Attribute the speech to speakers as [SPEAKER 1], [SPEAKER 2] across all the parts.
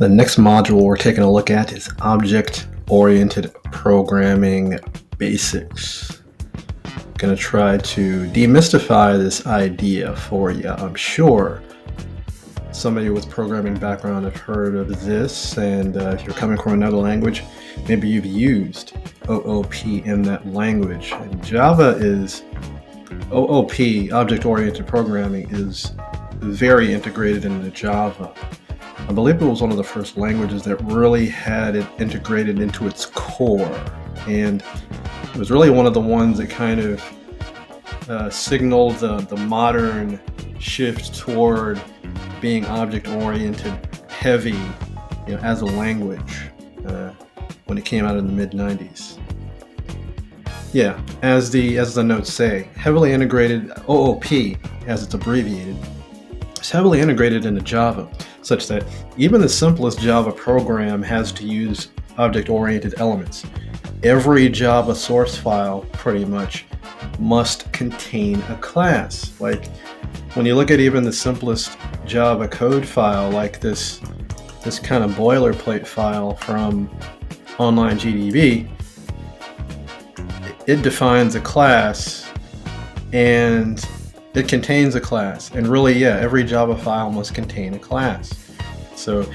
[SPEAKER 1] The next module we're taking a look at is Object-Oriented Programming Basics. I'm going to try to demystify this idea for you. I'm sure somebody with programming background have heard of this, and if you're coming from another language, maybe you've used OOP in that language. And Java is OOP, Object-Oriented Programming, is very integrated into Java. I believe it was one of the first languages that really had it integrated into its core, and it was really one of the ones that kind of signaled the modern shift toward being object-oriented heavy, as a language when it came out in the mid-90s. Yeah, as the notes say, heavily integrated, OOP, as it's abbreviated, is heavily integrated into Java, such that even the simplest Java program has to use object-oriented elements. Every Java source file, pretty much, must contain a class. Like, when you look at even the simplest Java code file, like this kind of boilerplate file from Online GDB, it defines a class and it contains a class. And really, every Java file must contain a class. So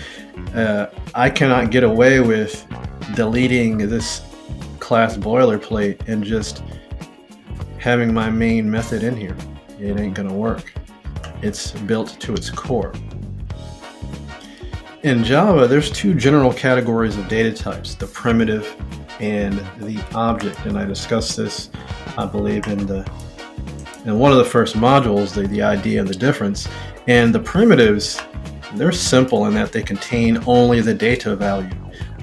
[SPEAKER 1] I cannot get away with deleting this class boilerplate and just having my main method in here. It ain't gonna work. It's built to its core. In Java, there's two general categories of data types, the primitive and the object. And I discussed this, I believe, in one of the first modules, the idea of the difference. And the primitives, they're simple in that they contain only the data value.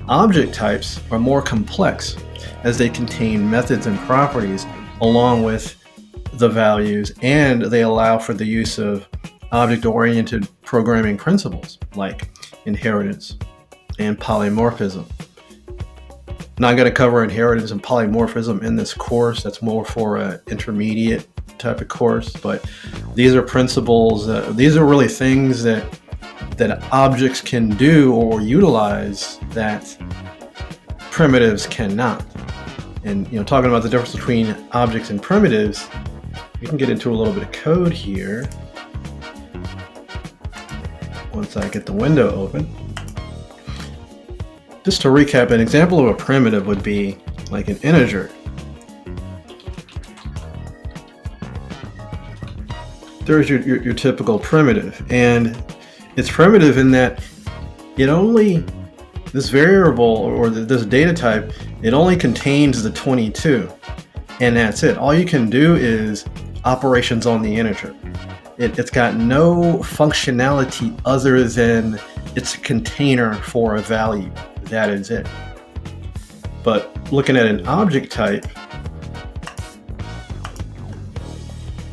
[SPEAKER 1] Object types are more complex as they contain methods and properties along with the values, and they allow for the use of object-oriented programming principles like inheritance and polymorphism. Not going to cover inheritance and polymorphism in this course. That's more for an intermediate type of course, but these are principles, these are really things that objects can do or utilize that primitives cannot. And talking about the difference between objects and primitives, we can get into a little bit of code here once I get the window open. Just to recap, an example of a primitive would be like an integer. There's your typical primitive, and it's primitive in that this variable or this data type, it only contains the 22, and that's it. All you can do is operations on the integer. It's got no functionality other than it's a container for a value. That is it. But looking at an object type,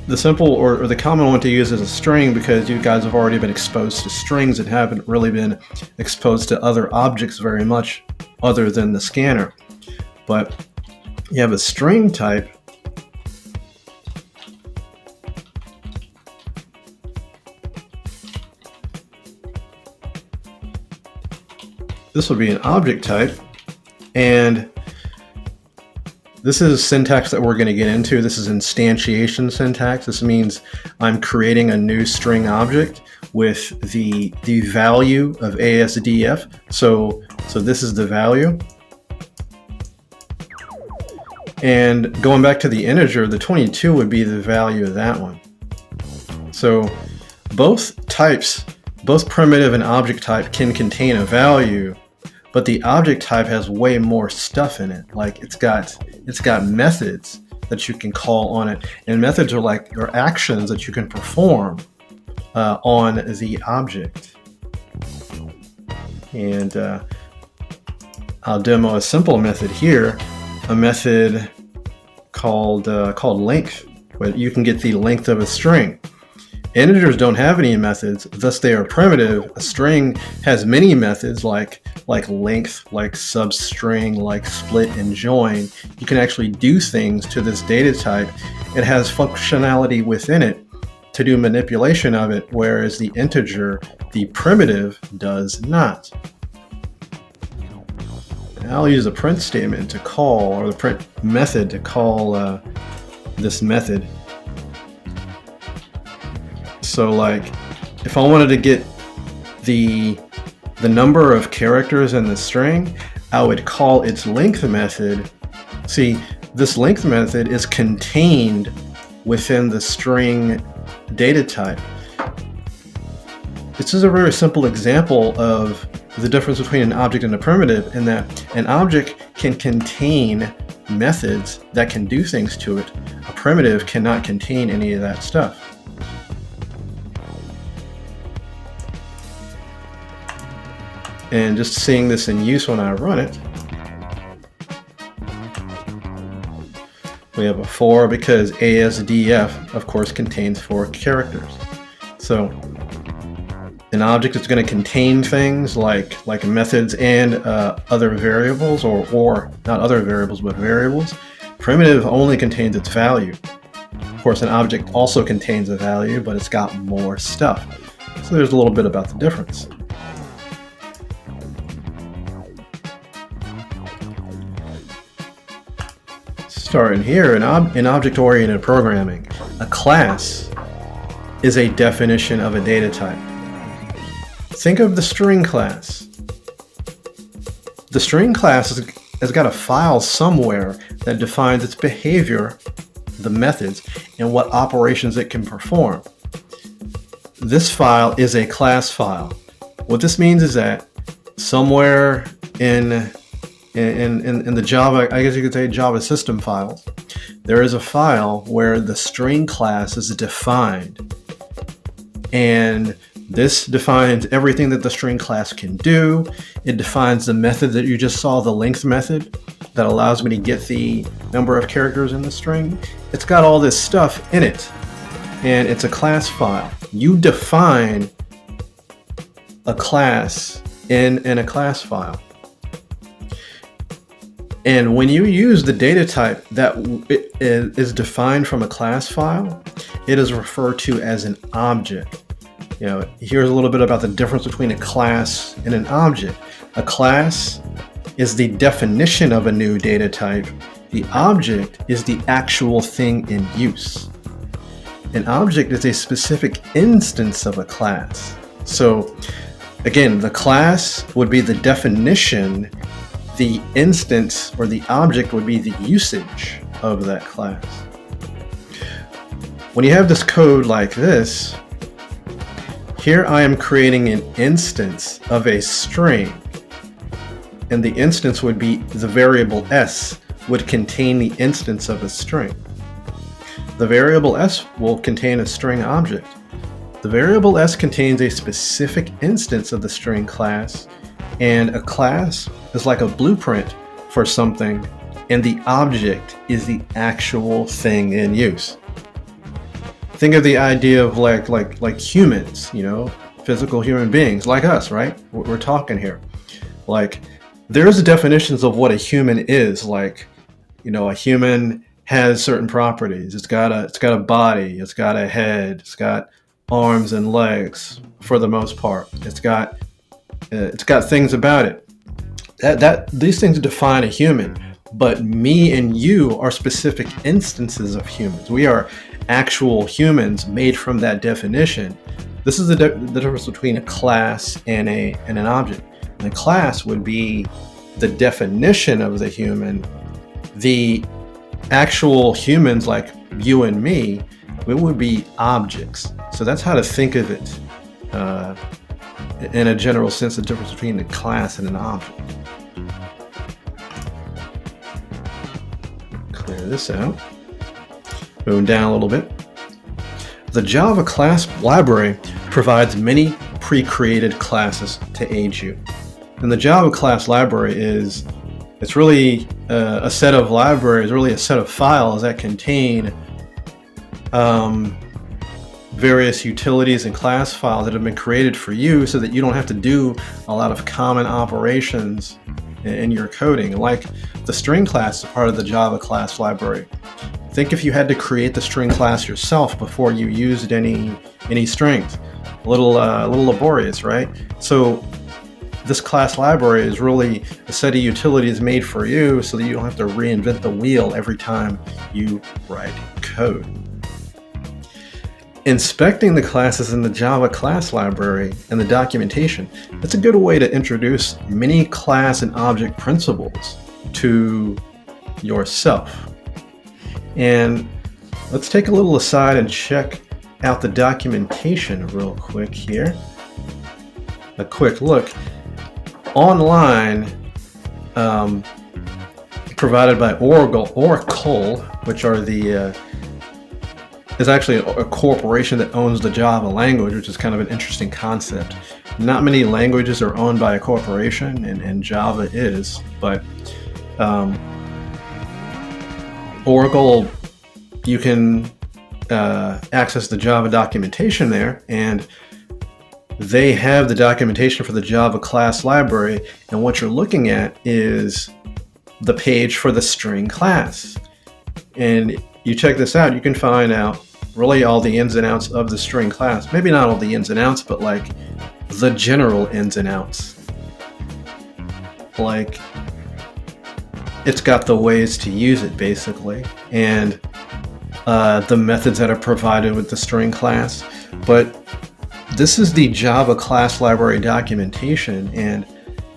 [SPEAKER 1] the simple or the common one to use is a string, because you guys have already been exposed to strings and haven't really been exposed to other objects very much other than the scanner. But you have a string type. This will be an object type, and this is syntax that we're going to get into. This is instantiation syntax. This means I'm creating a new string object with the value of ASDF. So this is the value. And going back to the integer, the 22 would be the value of that one. So both types, both primitive and object type, can contain a value, but the object type has way more stuff in it. Like it's got methods that you can call on it, and methods are actions that you can perform on the object. And I'll demo a simple method here, a method called length, where you can get the length of a string. Integers don't have any methods, thus they are primitive. A string has many methods like length, like substring, like split and join. You can actually do things to this data type. It has functionality within it to do manipulation of it, whereas the integer, the primitive, does not. I'll use a print statement to call, or the print method to call this method. So like, if I wanted to get the number of characters in the string, I would call its length method. See, this length method is contained within the string data type. This is a very simple example of the difference between an object and a primitive, in that an object can contain methods that can do things to it. A primitive cannot contain any of that stuff. And just seeing this in use when I run it, we have a 4 because ASDF, of course, contains 4 characters. So an object is going to contain things like methods and other variables, or not other variables, but variables. Primitive only contains its value. Of course, an object also contains a value, but it's got more stuff. So there's a little bit about the difference. Starting here, in object-oriented programming, a class is a definition of a data type. Think of the string class. The string class has got a file somewhere that defines its behavior, the methods, and what operations it can perform. This file is a class file. What this means is that somewhere in the Java, I guess you could say Java system files, there is a file where the string class is defined. And this defines everything that the string class can do. It defines the method that you just saw, the length method, that allows me to get the number of characters in the string. It's got all this stuff in it, and it's a class file. You define a class in a class file. And when you use the data type that is defined from a class file, it is referred to as an object. You know, here's a little bit about the difference between a class and an object. A class is the definition of a new data type. The object is the actual thing in use. An object is a specific instance of a class. So again, the class would be the definition. The instance or the object would be the usage of that class. When you have this code like this, here I am creating an instance of a string, and the instance would be the variable s would contain the instance of a string. The variable s will contain a string object. The variable s contains a specific instance of the string class, and a class is like a blueprint for something, and the object is the actual thing in use. Think of the idea of like humans, you know, physical human beings like us, right? We're talking here. Like, there's definitions of what a human is. Like, you know, a human has certain properties. It's got a body, it's got a head, it's got arms and legs for the most part. It's got things about it. That these things define a human, but me and you are specific instances of humans. We are actual humans made from that definition. This is the difference between a class and an object. And a class would be the definition of the human. The actual humans, like you and me, we would be objects. So that's how to think of it in a general sense, the difference between a class and an object. Clear this out. Moving down a little bit. The Java class library provides many pre-created classes to aid you. And the Java class library it's really a set of libraries, really a set of files that contain various utilities and class files that have been created for you so that you don't have to do a lot of common operations in your coding. Like the string class is part of the Java class library. Think if you had to create the string class yourself before you used any strings. A little laborious, right? So this class library is really a set of utilities made for you so that you don't have to reinvent the wheel every time you write code. Inspecting the classes in the Java class library and the documentation, that's a good way to introduce many class and object principles to yourself. And let's take a little aside and check out the documentation real quick here. A quick look. Online, provided by Oracle, which are is actually a corporation that owns the Java language, which is kind of an interesting concept. Not many languages are owned by a corporation, and Java is, but Oracle, you can access the Java documentation there, and they have the documentation for the Java class library, and what you're looking at is the page for the string class. And you check this out, you can find out really all the ins and outs of the string class. Maybe not all the ins and outs, but like the general ins and outs. Like, it's got the ways to use it basically, and the methods that are provided with the string class. But this is the Java class library documentation, and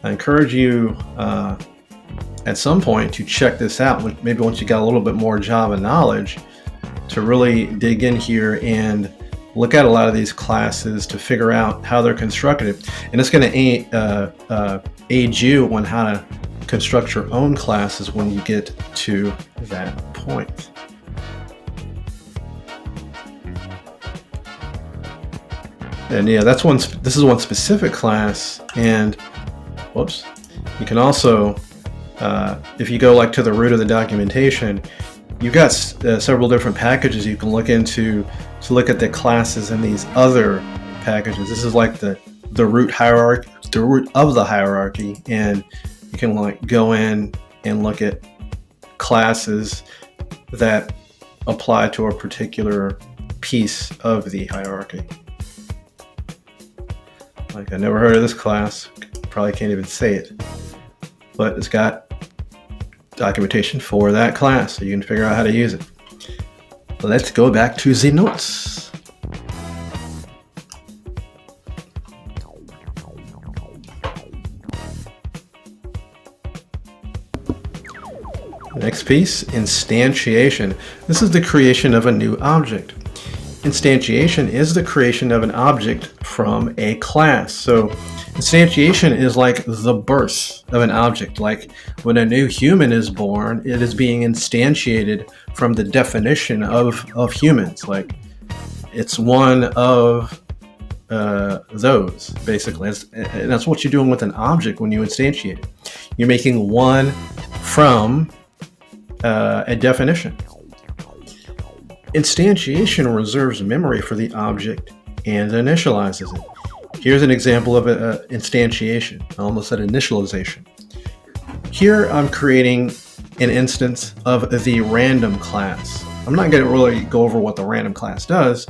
[SPEAKER 1] I encourage you at some point to check this out, maybe once you got a little bit more Java knowledge, to really dig in here and look at a lot of these classes to figure out how they're constructed. And it's going to aid you on how to construct your own classes when you get to that point. And yeah, this is one specific class, and whoops, you can also, if you go like to the root of the documentation, you've got several different packages you can look into to look at the classes in these other packages. This is like the root hierarchy, the root of the hierarchy, and you can like go in and look at classes that apply to a particular piece of the hierarchy. Like, I never heard of this class, probably can't even say it, but it's got documentation for that class, so you can figure out how to use it. Let's go back to the notes. Next piece, instantiation. This is the creation of a new object. Instantiation is the creation of an object from a class. So instantiation is like the birth of an object. Like when a new human is born, it is being instantiated from the definition of humans. Like it's one of those, basically. And that's what you're doing with an object when you instantiate it. You're making one from a definition. Instantiation reserves memory for the object and initializes it. Here's an example of instantiation. I almost said initialization. Here I'm creating an instance of the random class. I'm not going to really go over what the random class does.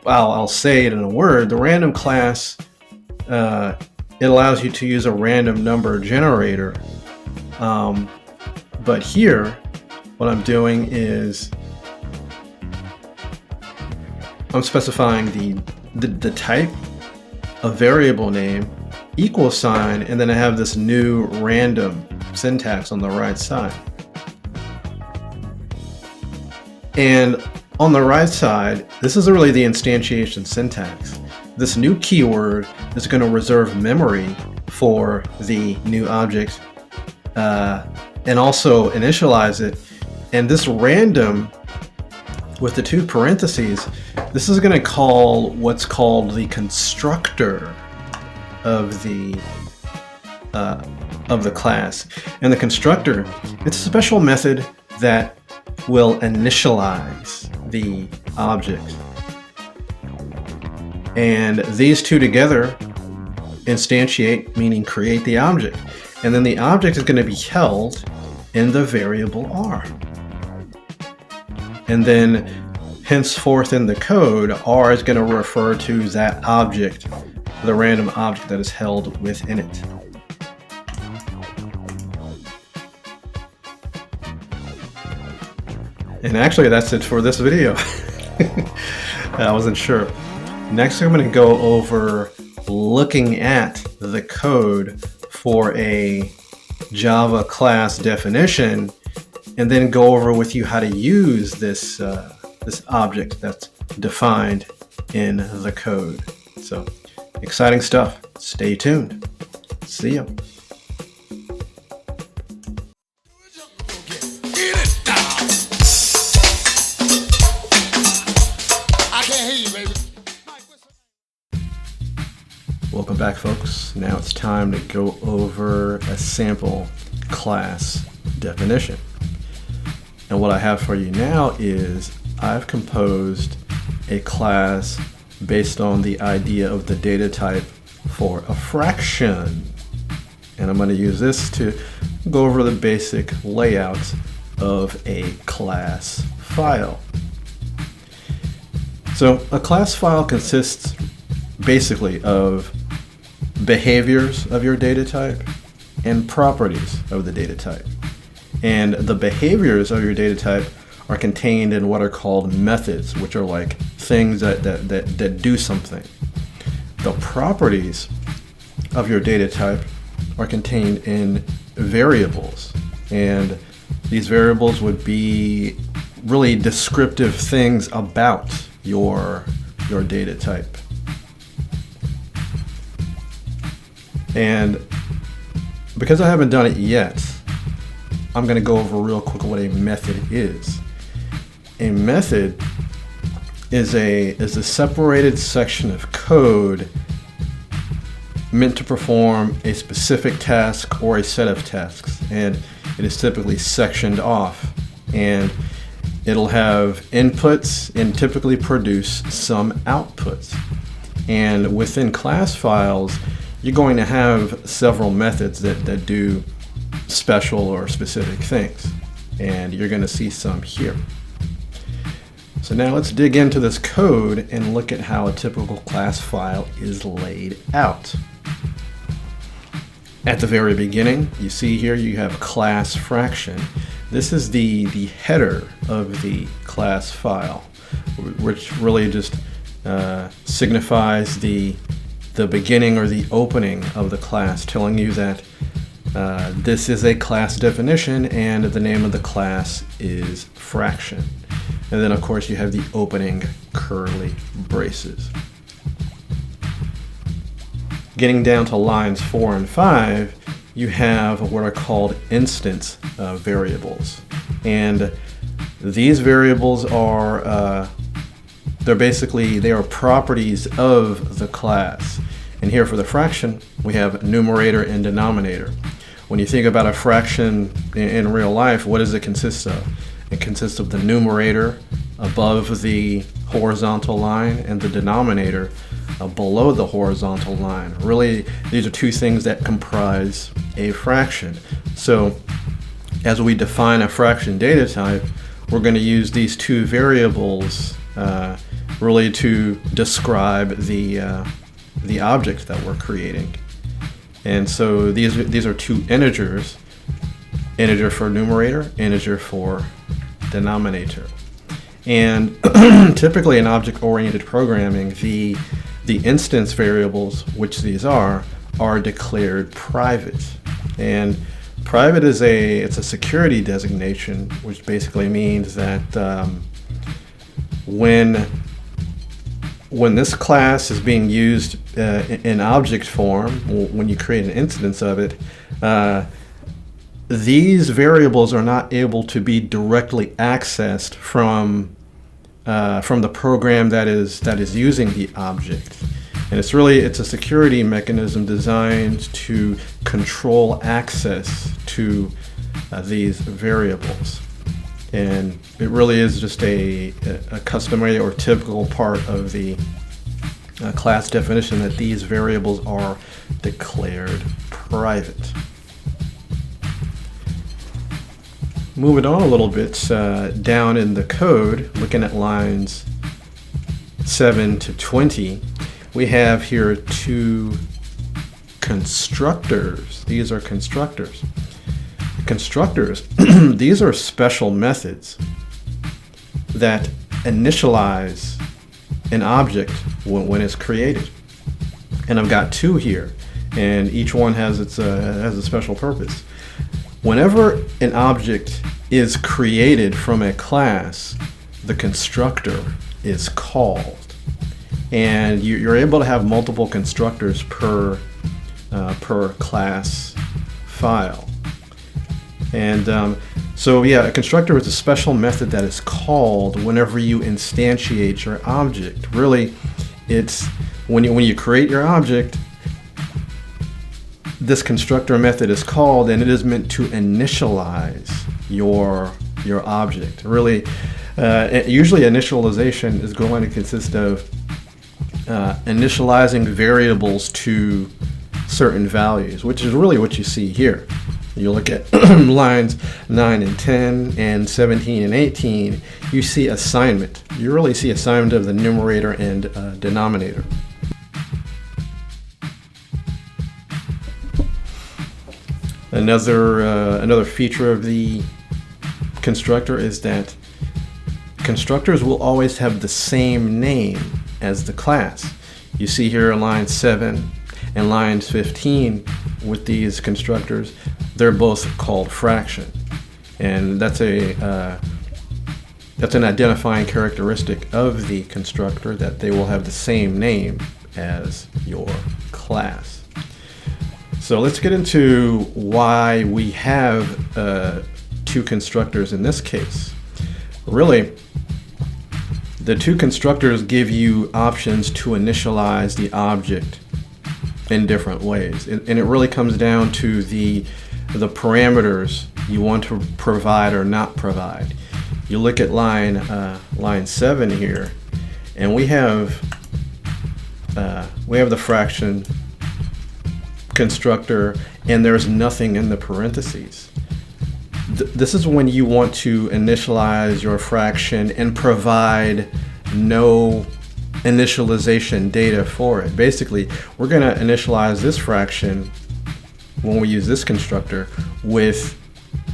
[SPEAKER 1] I'll say it in a word. The random class, it allows you to use a random number generator. But here, what I'm doing is I'm specifying the type, a variable name, equal sign, and then I have this new random syntax on the right side. And on the right side, this is really the instantiation syntax. This new keyword is going to reserve memory for the new object and also initialize it. And this random with the two parentheses, this is going to call what's called the constructor of the class. And the constructor, it's a special method that will initialize the object. And these two together instantiate, meaning create the object. And then the object is going to be held in the variable R. And then henceforth in the code, R is going to refer to that object the random object that is held within it. And actually, that's it for this video. I wasn't sure. Next, I'm going to go over looking at the code for a Java class definition, and then go over with you how to use this this object that's defined in the code. So, exciting stuff. Stay tuned. See ya. Welcome back, folks. Now it's time to go over a sample class definition. And what I have for you now is I've composed a class based on the idea of the data type for a fraction. And I'm going to use this to go over the basic layout of a class file. So a class file consists basically of behaviors of your data type and properties of the data type. And the behaviors of your data type are contained in what are called methods, which are like things that do something. The properties of your data type are contained in variables, and these variables would be really descriptive things about your data type. And because I haven't done it yet, I'm going to go over real quick what a method is. A method is a separated section of code meant to perform a specific task or a set of tasks, and it is typically sectioned off, and it'll have inputs and typically produce some outputs. And within class files, you're going to have several methods that do special or specific things, and you're going to see some here. So now let's dig into this code and look at how a typical class file is laid out. At the very beginning, you see here you have class fraction. This is the header of the class file, which really just signifies the beginning or the opening of the class, telling you that this is a class definition and the name of the class is fraction. And then of course you have the opening curly braces. Getting down to lines 4 and 5, you have what are called instance variables. And these variables are they are properties of the class. And here for the fraction, we have numerator and denominator. When you think about a fraction in real life, what does it consist of? It consists of the numerator above the horizontal line and the denominator below the horizontal line. Really, these are two things that comprise a fraction. So as we define a fraction data type, we're going to use these two variables really to describe the object that we're creating. And so these are two integers, integer for numerator, integer for denominator. And typically in object-oriented programming, the instance variables, which these are declared private. And private is it's a security designation, which basically means that when this class is being used in object form, when you create an instance of it, these variables are not able to be directly accessed from the program that is using the object. And it's a security mechanism designed to control access to these variables. And it really is just a customary or typical part of the class definition that these variables are declared private. Moving on a little bit down in the code, looking at lines 7 to 20, we have here two constructors. These are constructors. Constructors, these are special methods that initialize an object when it's created. And I've got two here, and each one has a special purpose. Whenever an object is created from a class, the constructor is called. And you're able to have multiple constructors per class file. And so yeah, a constructor is a special method that is called whenever you instantiate your object. Really, it's when you create your object, this constructor method is called, and it is meant to initialize your object. Really, usually initialization is going to consist of initializing variables to certain values, which is really what you see here. You look at lines 9 and 10 and 17 and 18, you see assignment. You really see assignment of the numerator and denominator. Another feature of the constructor is that constructors will always have the same name as the class. You see here on line 7 and lines 15 with these constructors, they're both called fraction, and that's an identifying characteristic of the constructor, that they will have the same name as your class. So let's get into why we have two constructors in this case. Really, the two constructors give you options to initialize the object in different ways, and it really comes down to the parameters you want to provide or not provide. You look at line 7 here, and we have the fraction constructor, and there's nothing in the parentheses. This is when you want to initialize your fraction and provide no initialization data for it. Basically, we're going to initialize this fraction when we use this constructor with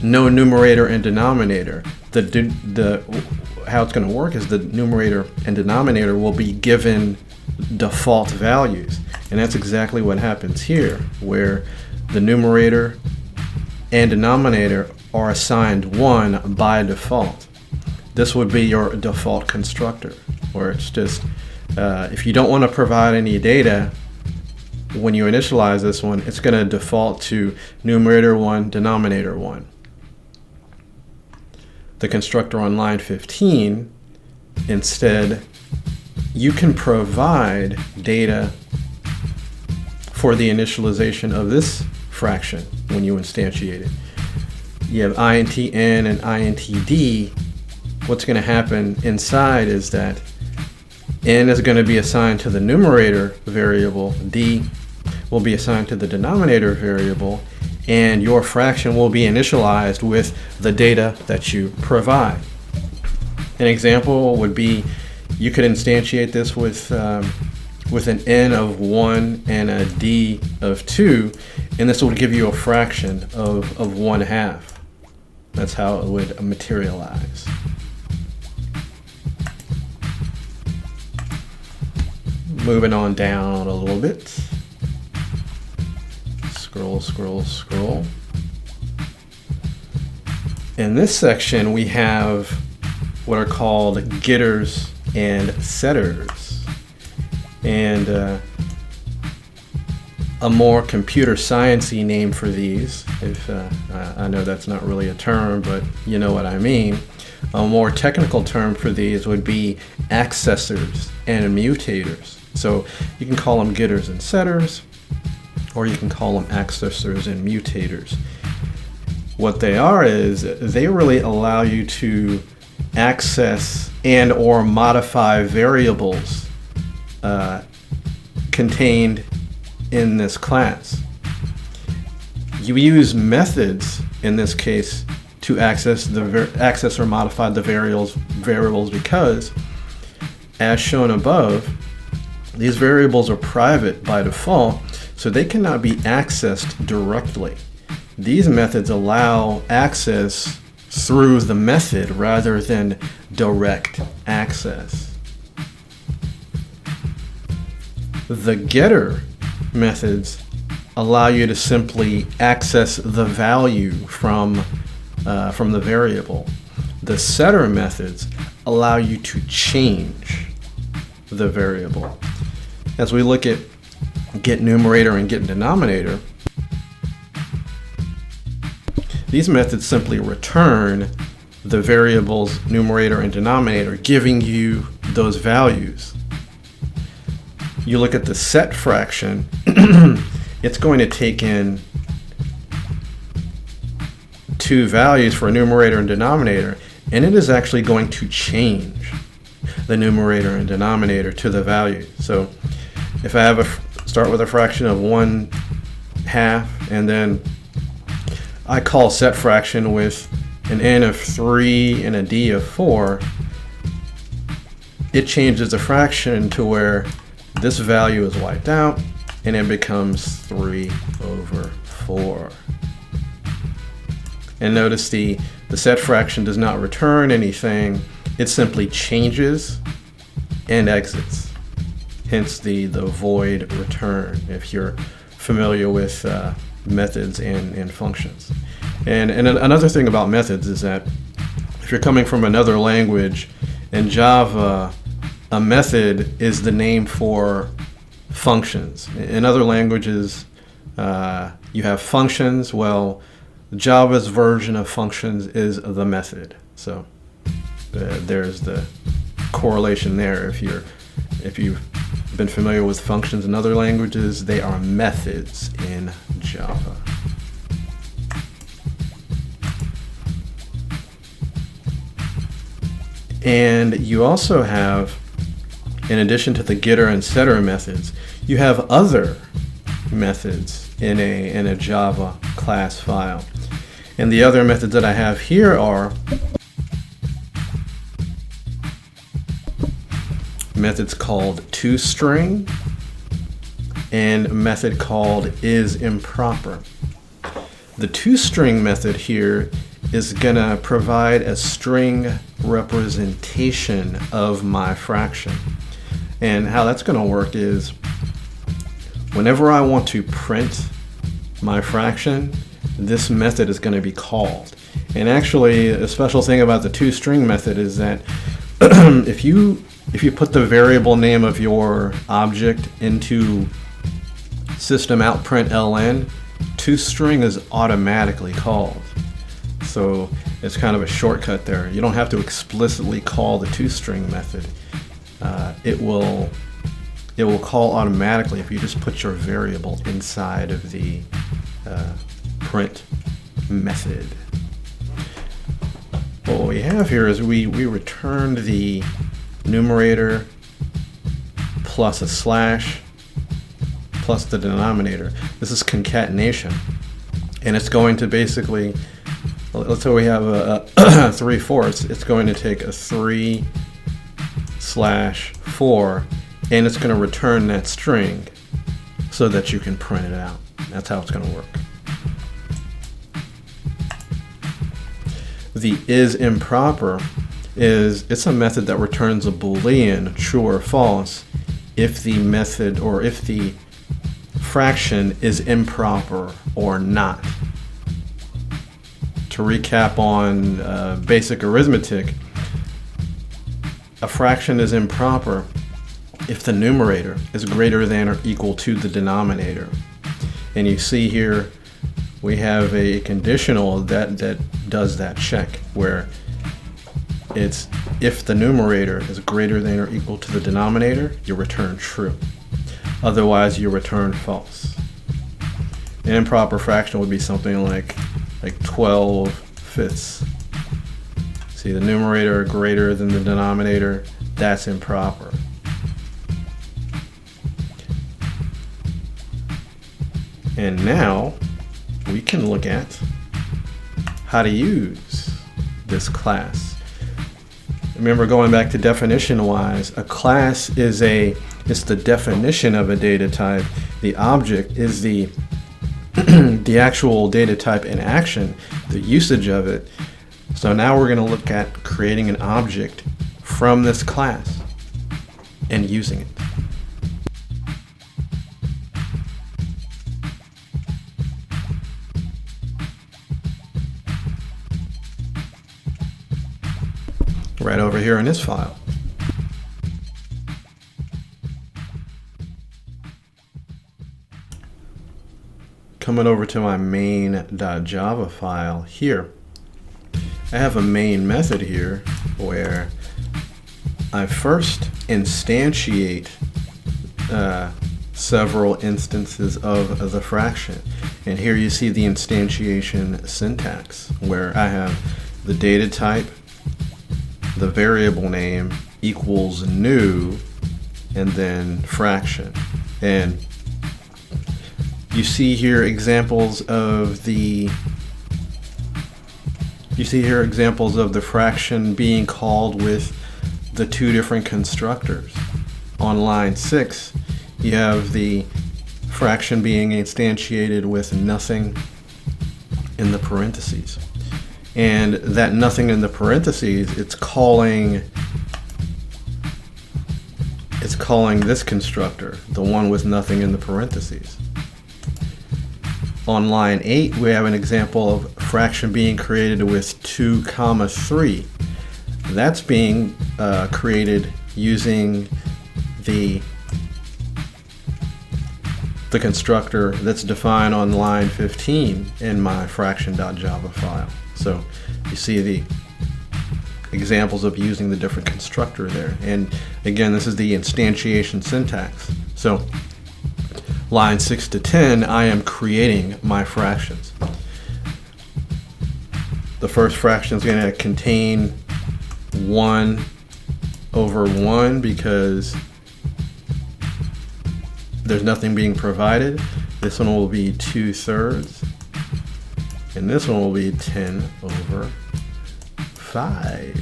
[SPEAKER 1] no numerator and denominator. How it's going to work is the numerator and denominator will be given default values, and that's exactly what happens here, where the numerator and denominator are assigned 1 by default. This would be your default constructor, where it's just if you don't want to provide any data when you initialize this one, it's going to default to numerator 1, denominator 1. The constructor on line 15, instead, you can provide data for the initialization of this fraction when you instantiate it. You have INTN and INTD. What's going to happen inside is that N is going to be assigned to the numerator variable, D will be assigned to the denominator variable, and your fraction will be initialized with the data that you provide. An example would be, you could instantiate this with an N of 1 and a D of 2, and this would give you a fraction of 1/2. That's how it would materialize. Moving on down a little bit. Scroll, scroll, scroll. In this section, we have what are called getters and setters. And a more computer science-y name for these, if I know that's not really a term, but you know what I mean. A more technical term for these would be accessors and mutators. So you can call them getters and setters, or you can call them accessors and mutators. What they are is they really allow you to access and or modify variables contained in this class. You use methods in this case to access or modify the variables because, as shown above, These variables are private by default, so they cannot be accessed directly. These methods allow access through the method rather than direct access. The getter methods allow you to simply access the value from the variable. The setter methods allow you to change the variable. As we look at get numerator and get denominator, these methods simply return the variables numerator and denominator, giving you those values. You look at the set fraction, it's going to take in two values for a numerator and denominator, and it is actually going to change the numerator and denominator to the value. So if I have start with a fraction of 1/2, and then I call set fraction with an n of 3 and a d of 4, it changes the fraction to where this value is wiped out and it becomes 3/4. And notice the set fraction does not return anything, it simply changes and exits. Hence the void return, if you're familiar with methods and functions. And another thing about methods is that if you're coming from another language, in Java, a method is the name for functions. In other languages, you have functions. Well, Java's version of functions is the method. So there's the correlation there. If you've been familiar with functions in other languages, they are methods in Java. And you also have, in addition to the getter and setter methods, you have other methods in a Java class file. And the other methods that I have here are methods called toString and a method called isImproper. The toString method here is going to provide a string representation of my fraction. And how that's going to work is whenever I want to print my fraction, this method is going to be called. And actually, a special thing about the toString method is that if you put the variable name of your object into systemoutprintln, toString is automatically called. So it's kind of a shortcut there. You don't have to explicitly call the toString method. It will call automatically if you just put your variable inside of the print method. What we have here is we returned the numerator plus a slash plus the denominator. This is concatenation, and it's going to basically, let's say we have a 3/4, it's going to take a 3/4 and it's going to return that string so that you can print it out. That's how it's going to work. The isImproper it's a method that returns a Boolean, true or false, if the method or if the fraction is improper or not. To recap on basic arithmetic, a fraction is improper if the numerator is greater than or equal to the denominator. And you see here we have a conditional that does that check, where it's if the numerator is greater than or equal to the denominator, you return true. Otherwise, you return false. An improper fraction would be something like 12/5. See, the numerator greater than the denominator, that's improper. And now we can look at how to use this class. Remember, going back to definition wise, a class is a It's the definition of a data type. The object is the the actual data type in action, the usage of it. So now we're going to look at creating an object from this class and using it. Right over here in this file. Coming over to my main.java file here, I have a main method here where I first instantiate several instances of the fraction. And here you see the instantiation syntax where I have the data type, the variable name equals new, and then fraction. And you see here examples of the fraction being called with the two different constructors. On line 6, you have the fraction being instantiated with nothing in the parentheses. And that nothing in the parentheses, it's calling this constructor, the one with nothing in the parentheses. On line 8, we have an example of fraction being created with 2, 3. That's being created using the constructor that's defined on line 15 in my fraction.java file. So you see the examples of using the different constructor there. And again, this is the instantiation syntax. So line 6 to 10, I am creating my fractions. The first fraction is going to contain 1 over 1 because there's nothing being provided. This one will be 2/3. And this one will be 10 over 5.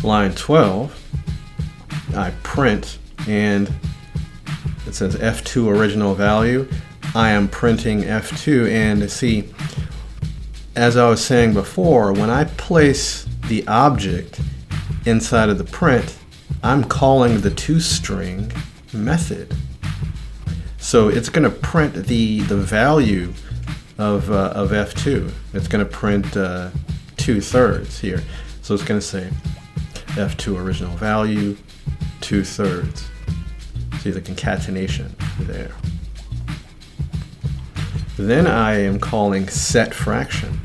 [SPEAKER 1] Line 12, I print, and it says F2 original value. I am printing F2, and see, as I was saying before, when I place the object inside of the print, I'm calling the toString method. So it's going to print the value of F2. It's going to print 2/3 here. So it's going to say F2 original value 2/3. See the concatenation there. Then I am calling set fraction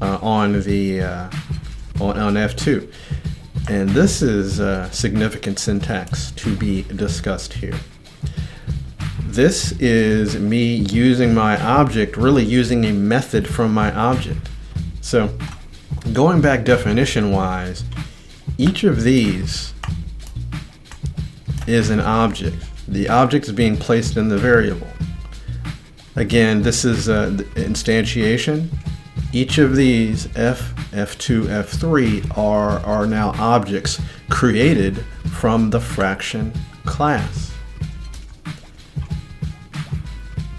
[SPEAKER 1] on F2. And this is significant syntax to be discussed here. This is me using my object, really using a method from my object. So going back definition-wise, each of these is an object. The object is being placed in the variable. Again, this is the instantiation. Each of these F2, F3 are now objects created from the fraction class.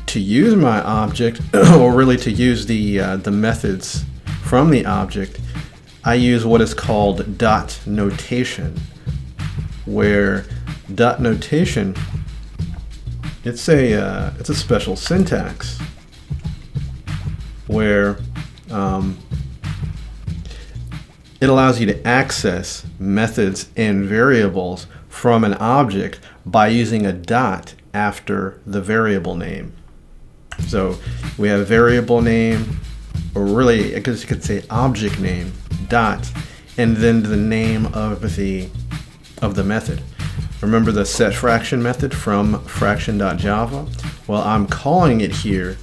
[SPEAKER 1] To use my object, or really to use the methods from the object, I use what is called dot notation, where dot notation, it's a special syntax where it allows you to access methods and variables from an object by using a dot after the variable name. So we have variable name, or really, I guess you could say object name, dot, and then the name of the method. Remember the set fraction method from fraction.java? Well, I'm calling it here,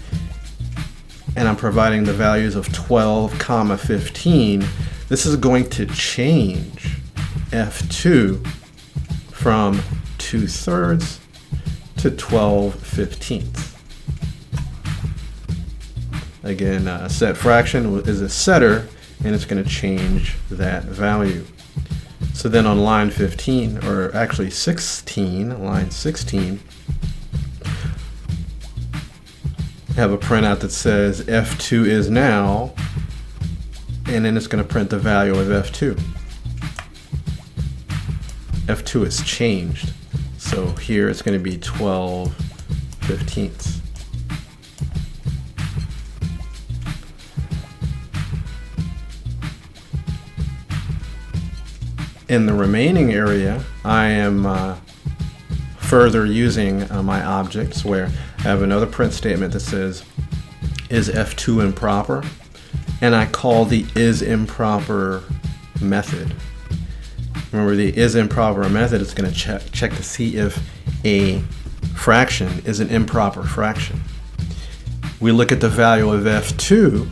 [SPEAKER 1] and I'm providing the values of 12, 15. This is going to change F2 from 2/3 to 12/15. Again, set fraction is a setter, and it's going to change that value. So then on line 15, or actually 16, line 16, have a printout that says F2 is now, and then it's going to print the value of F2. F2 is changed. So here it's going to be 12/15. In the remaining area, I am further using my objects, where I have another print statement that says, is F2 improper? And I call the isImproper method. Remember, the isImproper method is going to check to see if a fraction is an improper fraction. We look at the value of F2,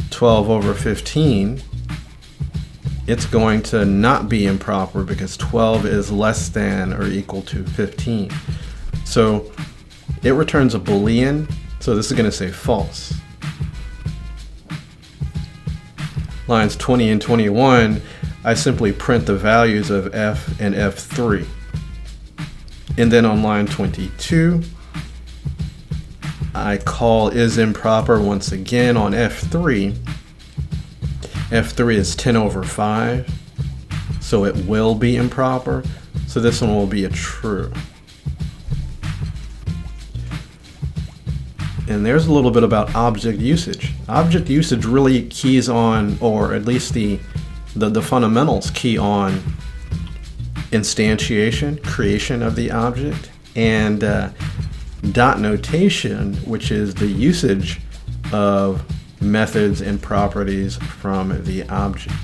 [SPEAKER 1] 12/15. It's going to not be improper because 12 is less than or equal to 15. So it returns a Boolean, so this is going to say false. Lines 20 and 21, I simply print the values of F and F3. And then on line 22, I call isImproper once again on F3. F3 is 10/5, so it will be improper. So this one will be a true. And there's a little bit about object usage. Object usage really keys on, or at least the fundamentals key on instantiation, creation of the object, and dot notation, which is the usage of methods and properties from the object.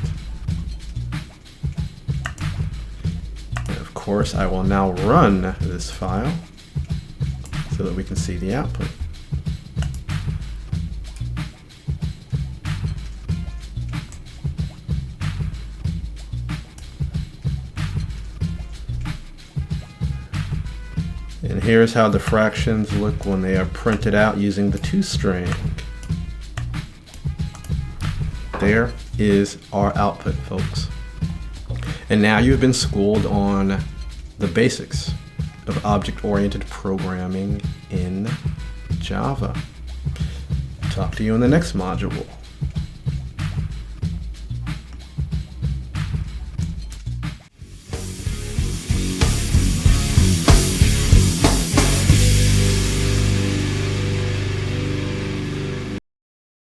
[SPEAKER 1] And of course, I will now run this file so that we can see the output. And here's how the fractions look when they are printed out using the toString. There is our output, folks. And now you've been schooled on the basics of object-oriented programming in Java. Talk to you in the next module.